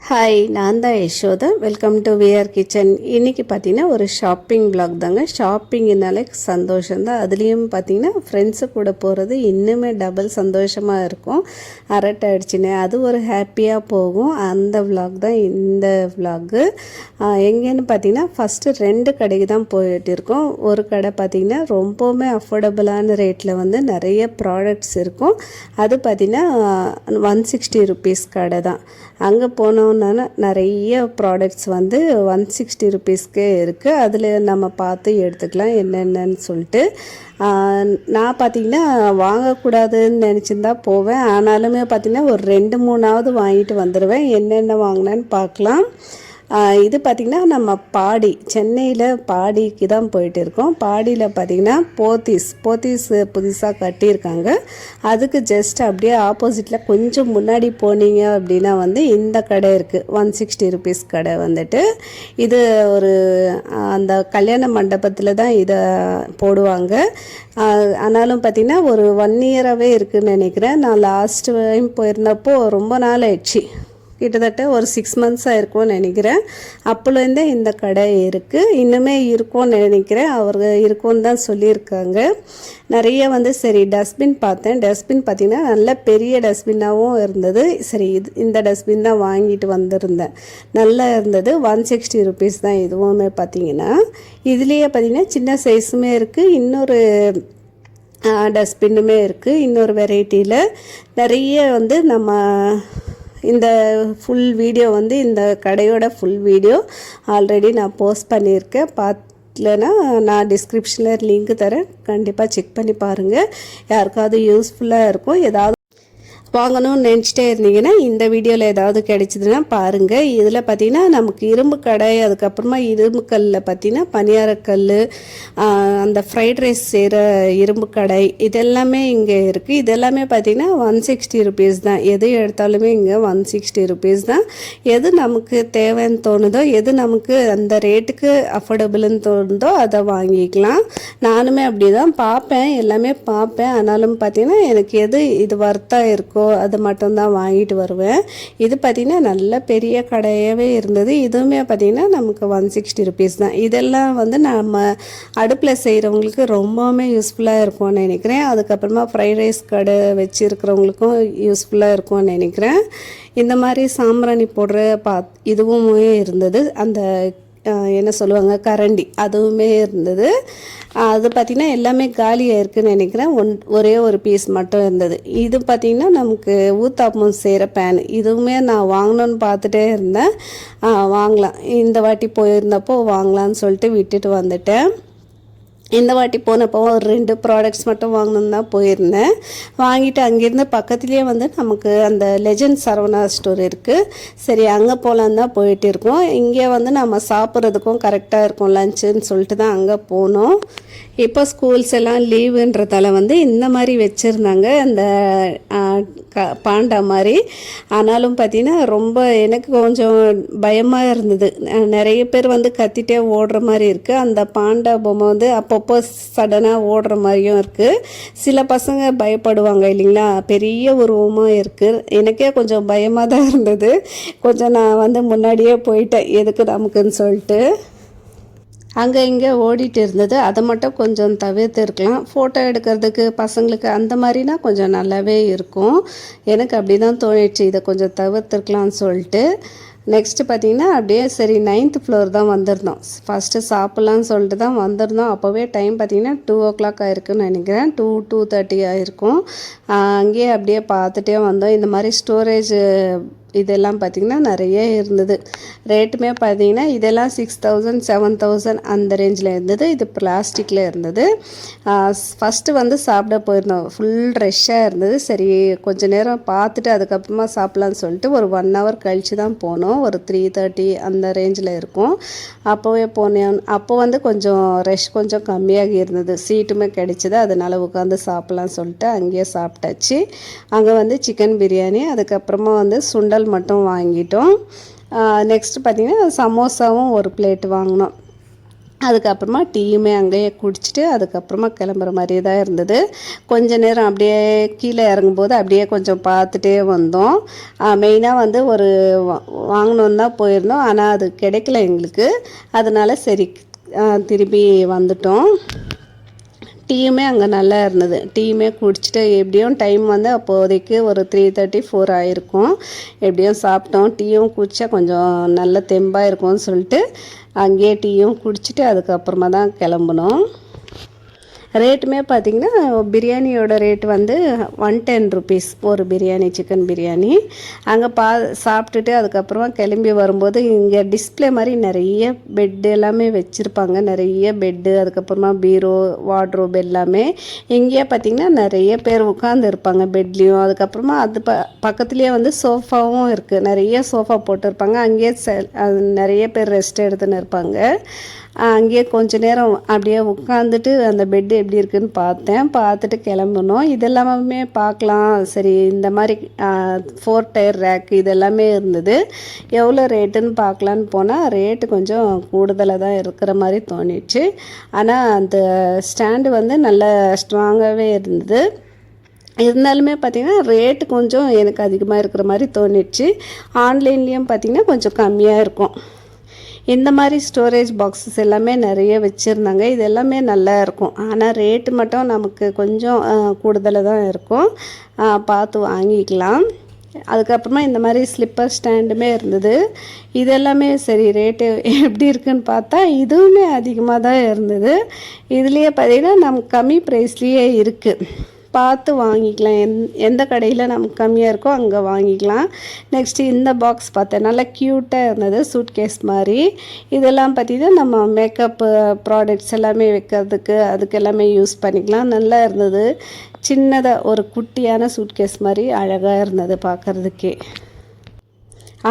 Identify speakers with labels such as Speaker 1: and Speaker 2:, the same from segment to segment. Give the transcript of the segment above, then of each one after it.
Speaker 1: Hi, நான் தான் Yashoda. Welcome to VR kitchen. இன்றைக்கி பார்த்தீங்கன்னா ஒரு ஷாப்பிங் பிளாக் தாங்க. ஷாப்பிங்னாலே சந்தோஷம்தான். அதுலேயும் பார்த்தீங்கன்னா ஃப்ரெண்ட்ஸு கூட போகிறது இன்னுமே டபுள் சந்தோஷமாக இருக்கும். அரட்டை அடிச்சுன்னு அது ஒரு ஹாப்பியாக போகும். அந்த விளாக் தான் இந்த விளாகு. எங்கேன்னு பார்த்தீங்கன்னா ஃபஸ்ட்டு 2 கடைக்கு தான் போயிட்டு இருக்கோம். ஒரு கடை பார்த்திங்கன்னா ரொம்பவுமே அஃபோர்டபுளான ரேட்டில் வந்து நிறைய ப்ராடக்ட்ஸ் இருக்கும். அது பார்த்திங்கன்னா 160 ருபீஸ் கடை தான். அங்கே போனோன்னா நிறைய ப்ராடக்ட்ஸ் வந்து 160 ருபீஸ்க்கே இருக்குது. அதில் நம்ம பார்த்து எடுத்துக்கலாம் என்னென்னு சொல்லிட்டு. நான் பார்த்திங்கன்னா வாங்கக்கூடாதுன்னு நினச்சிருந்தா போவேன். ஆனாலுமே பார்த்திங்கன்னா ஒரு 2-3ஆவது வாங்கிட்டு வந்துடுவேன். என்னென்ன வாங்கினேன்னு பார்க்கலாம். இது பார்த்திங்கன்னா நம்ம பாடி சென்னையில் பாடிக்கு தான் போயிட்டு இருக்கோம். பாடியில் பார்த்திங்கன்னா போத்தீஸ் புதுசாக கட்டியிருக்காங்க. அதுக்கு ஜஸ்ட் அப்படியே ஆப்போசிட்டில் கொஞ்சம் முன்னாடி போனீங்க அப்படின்னா வந்து இந்த கடை இருக்குது. 160 ருபீஸ் கடை வந்துட்டு. இது ஒரு அந்த கல்யாண மண்டபத்தில் தான் இதை போடுவாங்க. ஆனாலும் பார்த்திங்கன்னா ஒரு 1 இயராகவே இருக்குதுன்னு நினைக்கிறேன். நான் லாஸ்ட் டைம் போயிருந்தப்போ ரொம்ப நாள் ஆயிடுச்சு. கிட்டத்தட்ட ஒரு 6 மந்த்ஸாக இருக்கும்னு நினைக்கிறேன். அப்போலேருந்தே இந்த கடை இருக்குது. இன்னுமே இருக்கும்னு நினைக்கிறேன். அவர் இருக்கும்னு தான் சொல்லியிருக்காங்க. நிறைய வந்து சரி டஸ்ட்பின் பார்த்தேன். டஸ்ட்பின் பார்த்திங்கன்னா நல்ல பெரிய டஸ்ட்பின்னாகவும் இருந்தது. சரி இந்த டஸ்ட்பின் தான் வாங்கிட்டு வந்திருந்தேன். நல்லா இருந்தது. 160 ருபீஸ் தான் இதுவுமே பார்த்திங்கன்னா. இதுலேயே பார்த்திங்கன்னா சின்ன சைஸுமே இருக்குது. இன்னொரு டஸ்ட்பின்னுமே இருக்குது. இன்னொரு வெரைட்டியில் நிறைய வந்து நம்ம இந்த ஃபுல் வீடியோ வந்து இந்த கடையோட ஃபுல் வீடியோ ஆல்ரெடி நான் போஸ்ட் பண்ணியிருக்கேன். இல்லைன்னா நான் டிஸ்கிரிப்ஷனில் லிங்க் தரேன். கண்டிப்பாக செக் பண்ணி பாருங்கள். யாருக்காவது யூஸ்ஃபுல்லாக இருக்கும். ஏதாவது வாங்கணும்னு நினச்சிட்டே இருந்தீங்கன்னா இந்த வீடியோவில் ஏதாவது கிடைச்சிதுன்னா பாருங்கள். இதில் பார்த்திங்கன்னா நமக்கு இரும்பு கடை, அதுக்கப்புறமா இரும்பு கல்லில் பார்த்திங்கன்னா பனியாரக்கல், அந்த ஃப்ரைட் ரைஸ் செய்கிற இரும்பு கடை இதெல்லாமே இங்கே இருக்குது. இதெல்லாமே பார்த்திங்கன்னா 160 ருபீஸ் தான். எது எடுத்தாலுமே இங்கே 160 ருபீஸ் தான். எது நமக்கு தேவைன்னு தோணுதோ, எது நமக்கு அந்த ரேட்டுக்கு அஃபோர்டபுள்னு தோணுதோ அதை வாங்கிக்கலாம். நானுமே அப்படி தான் பார்ப்பேன், எல்லாமே பார்ப்பேன். ஆனாலும் பார்த்திங்கன்னா எனக்கு எது இது வர்த்தாக இருக்கோ அது மட்டும்தான் வாங்கிட்டு வருவேன். இது பார்த்திங்கன்னா நல்ல பெரிய கடையாகவே இருந்தது. இதுவுமே பார்த்திங்கன்னா நமக்கு 160 ருபீஸ் தான். இதெல்லாம் வந்து நம்ம அடுப்பில் செய்கிறவங்களுக்கு ரொம்பவுமே யூஸ்ஃபுல்லாக இருக்கும்னு நினைக்கிறேன். அதுக்கப்புறமா ஃப்ரைட் ரைஸ் கடை வச்சுருக்கிறவங்களுக்கும் யூஸ்ஃபுல்லாக இருக்கும்னு நினைக்கிறேன். இந்த மாதிரி சாம்பிராணி போடுற இதுவுமே இருந்தது. அந்த என்ன சொல்லுவாங்க கரண்டி அதுவுமே இருந்தது. அது பார்த்திங்கன்னா எல்லாமே காலியாக இருக்குதுன்னு நினைக்கிறேன். ஒரே ஒரு பீஸ் மட்டும் இருந்தது. இது பார்த்திங்கன்னா நமக்கு ஊத்தாப்பம் செய்கிற பேன். இதுவுமே நான் வாங்கணுன்னு பார்த்துட்டே இருந்தேன். வாங்கலாம், இந்த வாட்டி போயிருந்தப்போ வாங்கலான்னு சொல்லிட்டு விட்டுட்டு வந்துட்டேன். இந்த வாட்டி போனப்போ ஒரு 2 ப்ராடக்ட்ஸ் மட்டும் வாங்கணுன்னு தான் போயிருந்தேன். வாங்கிட்டு அங்கேருந்து பக்கத்துலேயே வந்து நமக்கு அந்த லெஜண்ட் சரவணா ஸ்டோர் இருக்குது. சரி அங்கே போகலான்னு தான் போயிட்டு இருக்கோம். இங்கே வந்து நம்ம சாப்பிட்றதுக்கும் கரெக்டாக இருக்கும் லஞ்சுன்னு சொல்லிட்டு தான் அங்கே போனோம். இப்போ ஸ்கூல்ஸ் எல்லாம் லீவுன்றதால வந்து இந்த மாதிரி வச்சுருந்தாங்க, அந்த பாண்டா மாதிரி. ஆனாலும் பார்த்திங்கன்னா ரொம்ப எனக்கு கொஞ்சம் பயமாக இருந்தது. நிறைய பேர் வந்து கத்திட்டே ஓடுற மாதிரி இருக்குது. அந்த பாண்டா பொம்மை வந்து அப்பப்போ சடனாக ஓடுற மாதிரியும் இருக்குது. சில பசங்க பயப்படுவாங்க இல்லைங்களா, பெரிய உருவமாக இருக்குது. எனக்கே கொஞ்சம் பயமாக தான் இருந்தது. கொஞ்சம் நான் வந்து முன்னாடியே போயிட்டேன் எதுக்கு நமக்குன்னு சொல்லிட்டு. அங்கே இங்கே ஓடிட்டு இருந்தது. அதை மட்டும் கொஞ்சம் தவிர்த்து இருக்கலாம். ஃபோட்டோ எடுக்கிறதுக்கு பசங்களுக்கு அந்த மாதிரினா கொஞ்சம் நல்லாவே இருக்கும். எனக்கு அப்படி தான் தோணிடுச்சு, இதை கொஞ்சம் தவிர்த்துருக்கலாம்னு சொல்லிட்டு. நெக்ஸ்ட்டு பார்த்திங்கன்னா அப்படியே சரி 9th ஃப்ளோர் தான் வந்திருந்தோம். ஃபஸ்ட்டு சாப்பிட்லான்னு சொல்லிட்டு தான் வந்திருந்தோம். அப்போவே டைம் பார்த்திங்கன்னா 2 o'clock ஆகிருக்குன்னு நினைக்கிறேன். 2:30 ஆகிருக்கும். அங்கேயே அப்படியே பார்த்துட்டே வந்தோம். இந்த மாதிரி ஸ்டோரேஜ் இதெல்லாம் பார்த்திங்கன்னா நிறைய இருந்தது. ரேட்டுமே பார்த்திங்கன்னா இதெல்லாம் 6000 7000 அந்த ரேஞ்சில் இருந்தது. இது பிளாஸ்டிக்கில் இருந்தது. ஃபஸ்ட்டு வந்து சாப்பிட போயிருந்தோம். ஃபுல் ரஷ்ஷாக இருந்தது. சரி கொஞ்சம் நேரம் பார்த்துட்டு அதுக்கப்புறமா சாப்பிட்லான்னு சொல்லிட்டு ஒரு 1 hour கழித்து தான் போனோம். ஒரு 3:30 அந்த ரேஞ்சில் இருக்கும். அப்போவே போனேன். அப்போ வந்து கொஞ்சம் ரஷ் கொஞ்சம் கம்மியாகி இருந்தது. சீட்டுமே கிடைச்சிது. அதனால் உட்காந்து சாப்பிட்லான்னு சொல்லிட்டு அங்கேயே சாப்பிட்டாச்சு. அங்கே வந்து சிக்கன் பிரியாணி, அதுக்கப்புறமா வந்து சுண்டல் மட்டும் வாங்கிட்டோம். நெக்ஸ்ட் பார்த்திங்கன்னா சமோசாவும் ஒரு பிளேட் வாங்கினோம். அதுக்கப்புறமா டீயுமே அங்கேயே குடிச்சிட்டு அதுக்கப்புறமா கிளம்புற மாதிரியே தான் இருந்தது. கொஞ்ச நேரம் அப்படியே கீழே இறங்கும்போது அப்படியே கொஞ்சம் பார்த்துட்டே வந்தோம். மெயினாக வந்து ஒரு வாங்கணுன்னு தான் போயிருந்தோம், ஆனால் அது கிடைக்கல எங்களுக்கு. அதனால சரி திரும்பி வந்துட்டோம். டீயுமே அங்கே நல்லா இருந்தது. டீயுமே குடிச்சிட்டு எப்படியும் டைம் வந்து அப்போதைக்கு ஒரு 3:30 4 ஆகிருக்கும். எப்படியும் சாப்பிட்டோம். டீயும் குடித்தா கொஞ்சம் நல்ல தெம்பாக இருக்கும்னு சொல்லிட்டு அங்கேயே டீயும் குடிச்சிட்டு அதுக்கப்புறமா தான் கிளம்புனோம். ரேட்டுமே பார்த்திங்கன்னா பிரியாணியோட ரேட் வந்து 110 ருபீஸ் ஒரு பிரியாணி, சிக்கன் பிரியாணி. அங்கே சாப்பிட்டுட்டு அதுக்கப்புறமா கிளம்பி வரும்போது இங்கே டிஸ்பிளே மாதிரி நிறைய பெட்டு எல்லாமே வச்சுருப்பாங்க. நிறைய பெட்டு, அதுக்கப்புறமா பீரோ, வார்ட்ரோப் எல்லாமே. இங்கேயே பார்த்திங்கன்னா நிறைய பேர் உட்காந்து இருப்பாங்க பெட்லேயும். அதுக்கப்புறமா அது பக்கத்துலேயே வந்து சோஃபாவும் இருக்குது. நிறைய சோஃபா போட்டிருப்பாங்க. அங்கேயே நிறைய பேர் ரெஸ்ட் எடுத்துன்னு இருப்பாங்க. அங்கேயே கொஞ்ச நேரம் அப்படியே உட்காந்துட்டு அந்த பெட்டு எப்படி இருக்குதுன்னு பார்த்துட்டு கிளம்புனோம். இதெல்லாமே பார்க்கலாம். சரி, இந்த மாதிரி 4 டயர் ரேக் இதெல்லாமே இருந்தது. எவ்வளோ ரேட்டுன்னு பார்க்கலான்னு போனால் ரேட்டு கொஞ்சம் கூடுதலாக தான் இருக்கிற மாதிரி தோணிடுச்சு. ஆனால் அந்த ஸ்டாண்டு வந்து நல்ல ஸ்ட்ராங்காகவே இருந்தது. இருந்தாலுமே பார்த்திங்கன்னா ரேட்டு கொஞ்சம் எனக்கு அதிகமாக இருக்கிற மாதிரி தோணிடுச்சு. ஆன்லைன்லேயும் பார்த்திங்கன்னா கொஞ்சம் கம்மியாக இருக்கும். இந்த மாதிரி ஸ்டோரேஜ் பாக்ஸஸ் எல்லாமே நிறைய வச்சுருந்தாங்க. இது எல்லாமே நல்லா இருக்கும். ஆனால் ரேட்டு மட்டும் நமக்கு கொஞ்சம் கூடுதலாக தான் இருக்கும். பார்த்து வாங்கிக்கலாம். அதுக்கப்புறமா இந்த மாதிரி ஸ்லிப்பர் ஸ்டாண்டுமே இருந்தது. இதெல்லாமே சரி ரேட்டு எப்படி இருக்குன்னு பார்த்தா இதுவுமே அதிகமாக தான் இருந்தது. இதுலேயே பார்த்திங்கன்னா நமக்கு கம்மி ப்ரைஸ்லேயே இருக்குது. பார்த்து வாங்கிக்கலாம். எந்த கடையில் நமக்கு கம்மியாக இருக்கோ அங்கே வாங்கிக்கலாம். நெக்ஸ்ட்டு இந்த பாக்ஸ் பார்த்தேன், நல்லா க்யூட்டாக இருந்தது. சூட்கேஸ் மாதிரி. இதெல்லாம் பார்த்திங்கன்னா நம்ம மேக்கப் ப்ராடக்ட்ஸ் எல்லாமே வைக்கிறதுக்கு அதுக்கு எல்லாமே யூஸ் பண்ணிக்கலாம். நல்லா இருந்தது. சின்னதாக ஒரு குட்டியான சூட்கேஸ் மாதிரி அழகாக இருந்தது பார்க்குறதுக்கே.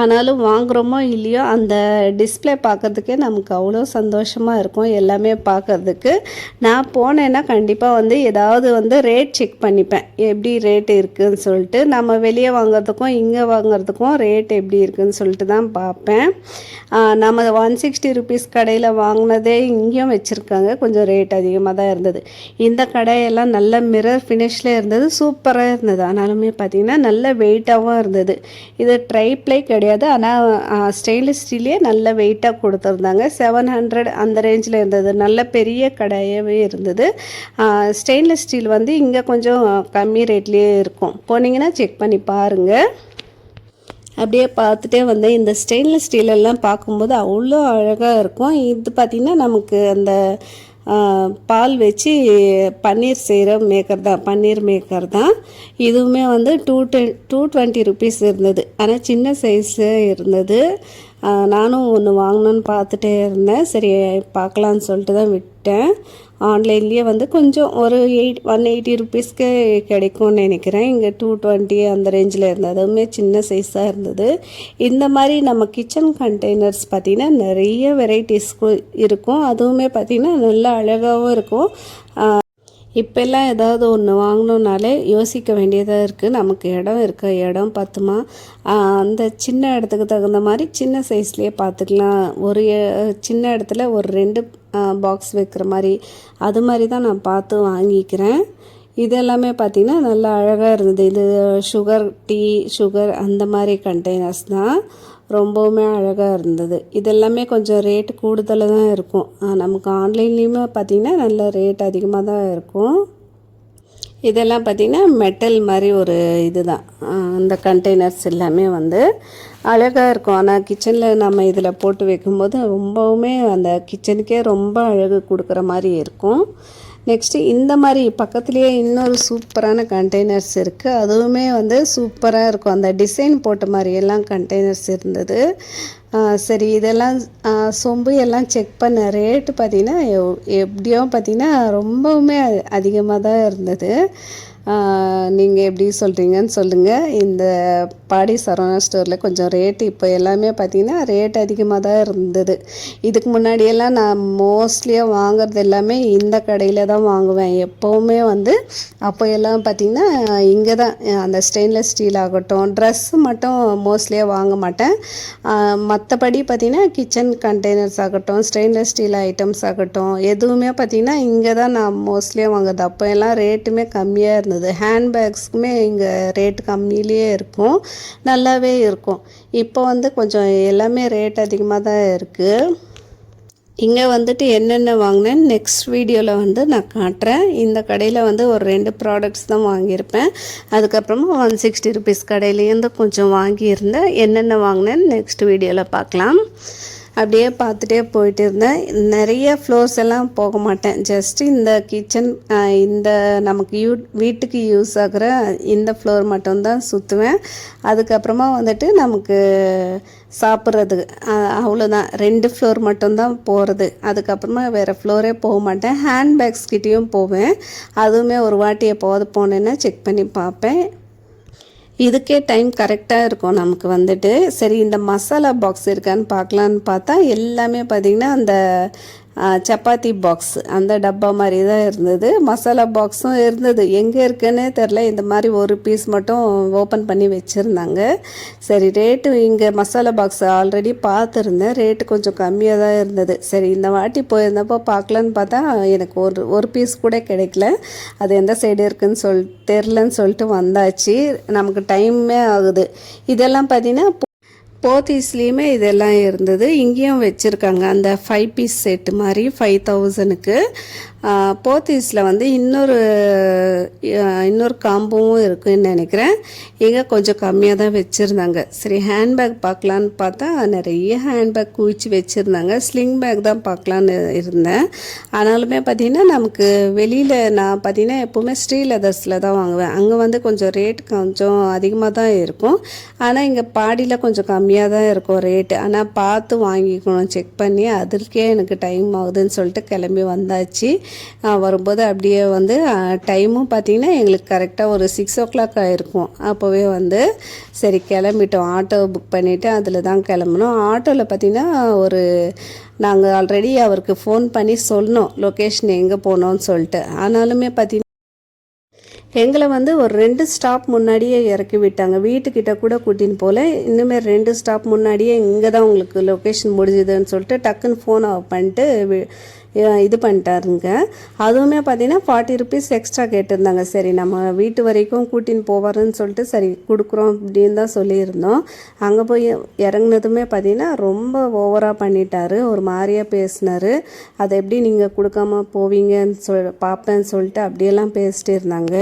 Speaker 1: ஆனாலும் வாங்குகிறோமோ இல்லையோ அந்த டிஸ்பிளே பார்க்குறதுக்கே நமக்கு அவ்வளோ சந்தோஷமாக இருக்கும். எல்லாமே பார்க்குறதுக்கு நான் போனேன்னா கண்டிப்பாக வந்து ஏதாவது வந்து ரேட் செக் பண்ணிப்பேன், எப்படி ரேட் இருக்குதுன்னு சொல்லிட்டு. நம்ம வெளியே வாங்குறதுக்கும் இங்கே வாங்குறதுக்கும் ரேட் எப்படி இருக்குதுன்னு சொல்லிட்டு தான் பார்ப்பேன். நம்ம 160 ருபீஸ் கடையில் வாங்கினதே இங்கேயும் வச்சுருக்காங்க. கொஞ்சம் ரேட் அதிகமாக தான் இருந்தது. இந்த கடையெல்லாம் நல்ல மிரர் ஃபினிஷில் இருந்தது. சூப்பராக இருந்தது. ஆனாலுமே பார்த்திங்கன்னா நல்ல வெயிட்டாகவும் இருந்தது. இது ட்ரைப்ளே கிடையாது, ஆனால் ஸ்டெயின்லெஸ் ஸ்டீலே நல்ல வெயிட்டாக கொடுத்துருந்தாங்க. 700 அந்த ரேஞ்சில் இருந்தது. நல்ல பெரிய கடாயாகவே இருந்தது. ஸ்டெயின்லெஸ் ஸ்டீல் வந்து இங்கே கொஞ்சம் கம்மி ரேட்லேயே இருக்கும். போனீங்கன்னா செக் பண்ணி பாருங்கள். அப்படியே பார்த்துட்டே வந்து இந்த ஸ்டெயின்லெஸ் ஸ்டீலெல்லாம் பார்க்கும்போது அவ்வளோ அழகாக இருக்கும். இது பார்த்திங்கன்னா நமக்கு அந்த பால் வச்சு பன்னீர் செய்கிற மேக்கர் தான், பன்னீர் மேக்கர் தான். இதுவுமே வந்து 220 ருபீஸ் இருந்தது. ஆனால் சின்ன சைஸு இருந்தது. நானும் ஒன்று வாங்கணுன்னு பார்த்துட்டே இருந்தேன். சரி பார்க்கலான்னு சொல்லிட்டு தான் விட்டேன். ஆன்லைன்லேயே வந்து கொஞ்சம் ஒரு 180 ருபீஸ்க்கு கிடைக்கும்னு நினைக்கிறேன். இங்கே 220 அந்த ரேஞ்சில் இருந்தது. அதுவுமே சின்ன சைஸாக இருந்தது. இந்த மாதிரி நம்ம கிச்சன் கண்டெய்னர்ஸ் பார்த்திங்கன்னா நிறைய வெரைட்டிஸ் இருக்கும். அதுவுமே பார்த்திங்கன்னா நல்லா அழகாகவும் இருக்கும். இப்போல்லாம் ஏதாவது ஒன்று வாங்கணுன்னாலே யோசிக்க வேண்டியதாக இருக்குது. நமக்கு இடம் பத்துமா, அந்த சின்ன இடத்துக்கு தகுந்த மாதிரி சின்ன சைஸ்லேயே பார்த்துக்கலாம். ஒரு சின்ன இடத்துல ஒரு 2 பாக்ஸ் வைக்கிற மாதிரி அது மாதிரி தான் நான் பார்த்து வாங்கிக்கிறேன். இதெல்லாமே பார்த்திங்கன்னா நல்லா அழகாக இருந்தது. இது சுகர் அந்த மாதிரி கண்டெய்னர்ஸ் தான். ரொம்பவுமே அழகாக இருந்தது. இதெல்லாமே கொஞ்சம் ரேட்டு கூடுதலாக தான் இருக்கும். நமக்கு ஆன்லைன்லேயுமே பார்த்திங்கன்னா நல்ல ரேட் அதிகமாக தான் இருக்கும். இதெல்லாம் பார்த்திங்கன்னா மெட்டல் மாதிரி ஒரு இது தான். அந்த கண்டெய்னர்ஸ் எல்லாமே வந்து அழகாக இருக்கும். ஆனால் கிச்சனில் நம்ம இதில் போட்டு வைக்கும்போது ரொம்பவுமே அந்த கிச்சனுக்கே ரொம்ப அழகு கொடுக்குற மாதிரி இருக்கும். நெக்ஸ்ட்டு இந்த மாதிரி பக்கத்துலேயே இன்னொரு சூப்பரான கண்டெய்னர்ஸ் இருக்குது. அதுவுமே வந்து சூப்பராக இருக்கும். அந்த டிசைன் போட்ட மாதிரியெல்லாம் கண்டெய்னர்ஸ் இருந்தது. சரி இதெல்லாம் சொம்பு எல்லாம் செக் பண்ண ரேட்டு பார்த்திங்கன்னா எப்படியோ பார்த்திங்கன்னா ரொம்பவுமே அதிகமாக தான் இருந்தது. நீங்கள் எப்படி சொல்கிறீங்கன்னு சொல்லுங்கள். இந்த பாடி சரவணா ஸ்டோரில் கொஞ்சம் ரேட்டு இப்போ எல்லாமே பார்த்திங்கன்னா ரேட் அதிகமாக தான் இருந்தது. இதுக்கு முன்னாடியெல்லாம் நான் மோஸ்ட்லியாக வாங்குறது எல்லாமே இந்த கடையில் தான் வாங்குவேன் எப்போவுமே. வந்து அப்போ எல்லாம் பார்த்திங்கன்னா இங்கே தான் அந்த ஸ்டெயின்லெஸ் ஸ்டீல் ஆகட்டும், ட்ரெஸ்ஸு மட்டும் மோஸ்ட்லியாக வாங்க மாட்டேன். மற்றபடி பார்த்திங்கன்னா கிச்சன் கண்டெய்னர்ஸ் ஆகட்டும், ஸ்டெயின்லெஸ் ஸ்டீல் ஐட்டம்ஸ் ஆகட்டும், எதுவுமே பார்த்திங்கன்னா இங்கே தான் நான் மோஸ்ட்லியாக வாங்குறது. அப்போ எல்லாம் ரேட்டுமே கம்மியாக இருந்தது. ஹேண்ட்பேக்ஸுக்குமே இங்கே ரேட்டு கம்மியிலேயே இருக்கும், நல்லாவே இருக்கும். இப்போ வந்து கொஞ்சம் எல்லாமே ரேட் அதிகமாக தான் இருக்குது. இங்கே வந்துட்டு என்னென்ன வாங்கினேன்னு நெக்ஸ்ட் வீடியோவில் வந்து நான் காட்டுறேன். இந்த கடையில் வந்து ஒரு 2 ப்ராடக்ட்ஸ் தான் வாங்கியிருப்பேன். அதுக்கப்புறமா 160 rupees கடையிலேருந்து கொஞ்சம் வாங்கியிருந்தேன். என்னென்ன வாங்கினேன்னு நெக்ஸ்ட் வீடியோவில் பார்க்கலாம். அப்படியே பார்த்துட்டே போயிட்டு இருந்தேன். நிறைய ஃப்ளோர்ஸ் எல்லாம் போக மாட்டேன். ஜஸ்ட்டு இந்த கிச்சன், இந்த நமக்கு வீட்டுக்கு யூஸ் ஆகிற இந்த ஃப்ளோர் மட்டும்தான் சுற்றுவேன். அதுக்கப்புறமா வந்துட்டு நமக்கு சாப்பிட்றதுக்கு அவ்வளோதான், 2 ஃப்ளோர் மட்டும்தான் போகிறது. அதுக்கப்புறமா வேறு ஃப்ளோரே போக மாட்டேன். ஹேண்ட்பேக்ஸ் கிட்டேயும் போவேன். அதுவுமே ஒரு வாட்டி எப்போது போனேன்னா செக் பண்ணி பார்ப்பேன். இதுக்கே டைம் கரெக்டாக இருக்கும் நமக்கு வந்துட்டு. சரி, இந்த மசாலா பாக்ஸ் இருக்கான்னு பார்க்கலான்னு பார்த்தா எல்லாமே பார்த்திங்கன்னா அந்த சப்பாத்தி பாக்ஸ், அந்த டப்பா மாதிரி தான் இருந்தது. மசாலா பாக்ஸும் இருந்தது, எங்கே இருக்குன்னே தெரில. இந்த மாதிரி ஒரு பீஸ் மட்டும் ஓப்பன் பண்ணி வச்சுருந்தாங்க. சரி, ரேட்டு இங்கே மசாலா பாக்ஸ் ஆல்ரெடி பார்த்துருந்தேன், ரேட்டு கொஞ்சம் கம்மியாக தான் இருந்தது. சரி, இந்த வாட்டி போயிருந்தப்போ பார்க்கலான்னு பார்த்தா எனக்கு ஒரு பீஸ் கூட கிடைக்கல. அது எந்த சைடு இருக்குதுன்னு தெரிலன்னு சொல்லிட்டு வந்தாச்சு. நமக்கு டைமே ஆகுது. இதெல்லாம் பார்த்திங்கன்னா போத்தீஸ்லேயுமே இதெல்லாம் இருந்தது. இங்கேயும் வச்சுருக்காங்க அந்த 5 பீஸ் செட்டு மாதிரி 5000க்கு. போத்தீஸில் வந்து இன்னொரு காம்போவும் இருக்குதுன்னு நினைக்கிறேன். இங்கே கொஞ்சம் கம்மியாக தான் வச்சுருந்தாங்க. சரி, ஹேண்ட்பேக் பார்க்கலான்னு பார்த்தா நிறைய ஹேண்ட்பேக் குவிச்சு வச்சுருந்தாங்க. ஸ்லிங் பேக் தான் பார்க்கலான்னு இருந்தேன். ஆனாலுமே பார்த்திங்கன்னா நமக்கு வெளியில் நான் பார்த்திங்கன்னா எப்போவுமே ஸ்ரீ லெதர்ஸில் தான் வாங்குவேன். அங்கே வந்து கொஞ்சம் ரேட் கொஞ்சம் அதிகமாக தான் இருக்கும். ஆனால் இங்கே பாடியில் கொஞ்சம் கம்மியாக தான் இருக்கும் ரேட்டு. ஆனால் பார்த்து வாங்கிக்கணும், செக் பண்ணி. அதற்கே எனக்கு டைம் ஆகுதுன்னு சொல்லிட்டு கிளம்பி வந்தாச்சு. வரும்போது அப்படியே வந்து டைமும் பார்த்திங்கன்னா எங்களுக்கு கரெக்டாக ஒரு 6 o'clock ஆகிருக்கும். அப்போவே வந்து சரி கிளம்பிட்டோம். ஆட்டோ புக் பண்ணிவிட்டு அதில் தான் கிளம்புனோம். ஆட்டோவில் பார்த்திங்கன்னா நாங்கள் ஆல்ரெடி அவருக்கு ஃபோன் பண்ணி சொன்னோம் லொக்கேஷன் எங்கே போனோன்னு சொல்லிட்டு. ஆனாலுமே பார்த்திங்கன்னா எங்களை வந்து ஒரு 2 ஸ்டாப் முன்னாடியே இறக்கி விட்டாங்க. வீட்டுக்கிட்ட கூட கூட்டின்னு போகல. இன்னுமே 2 ஸ்டாப் முன்னாடியே இங்கே தான் உங்களுக்கு லொக்கேஷன் முடிஞ்சுதுன்னு சொல்லிட்டு டக்குன்னு ஃபோன் பண்ணிட்டு இது பண்ணிட்டாருங்க. அதுவுமே பார்த்திங்கன்னா 40 rupees எக்ஸ்ட்ரா கேட்டிருந்தாங்க. சரி, நம்ம வீட்டு வரைக்கும் கூட்டின்னு போவாருன்னு சொல்லிட்டு சரி கொடுக்குறோம் அப்படின்னு தான் சொல்லியிருந்தோம். அங்கே போய் இறங்குனதுமே பார்த்திங்கன்னா ரொம்ப ஓவராக பண்ணிட்டாரு, ஒரு மாதிரியாக பேசினார். அதை எப்படி நீங்கள் கொடுக்காம போவீங்கன்னு பார்ப்பேன்னு சொல்லிட்டு அப்படியெல்லாம் பேசிட்டு இருந்தாங்க.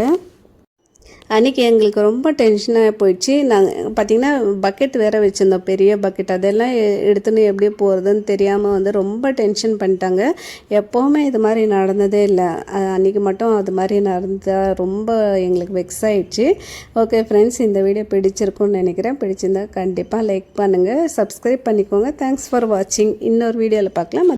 Speaker 1: அன்றைக்கி எங்களுக்கு ரொம்ப டென்ஷனாக போயிடுச்சு. நாங்கள் பார்த்திங்கன்னா பக்கெட் வேறு வச்சுருந்தோம், பெரிய பக்கெட். அதெல்லாம் எடுத்துன்னு எப்படி போகிறதுன்னு தெரியாமல் வந்து ரொம்ப டென்ஷன் பண்ணிட்டாங்க. எப்போவுமே இது மாதிரி நடந்ததே இல்லை, அன்றைக்கி மட்டும் அது மாதிரி நடந்தால் ரொம்ப எங்களுக்கு வெக்ஸ் ஆகிடுச்சு. ஓகே ஃப்ரெண்ட்ஸ், இந்த வீடியோ பிடிச்சிருக்குன்னு நினைக்கிறேன். பிடிச்சிருந்தா கண்டிப்பாக லைக் பண்ணுங்கள், சப்ஸ்கிரைப் பண்ணிக்கோங்க. தேங்க்ஸ் ஃபார் வாட்சிங். இன்னொரு வீடியோவில் பார்க்கலாம்.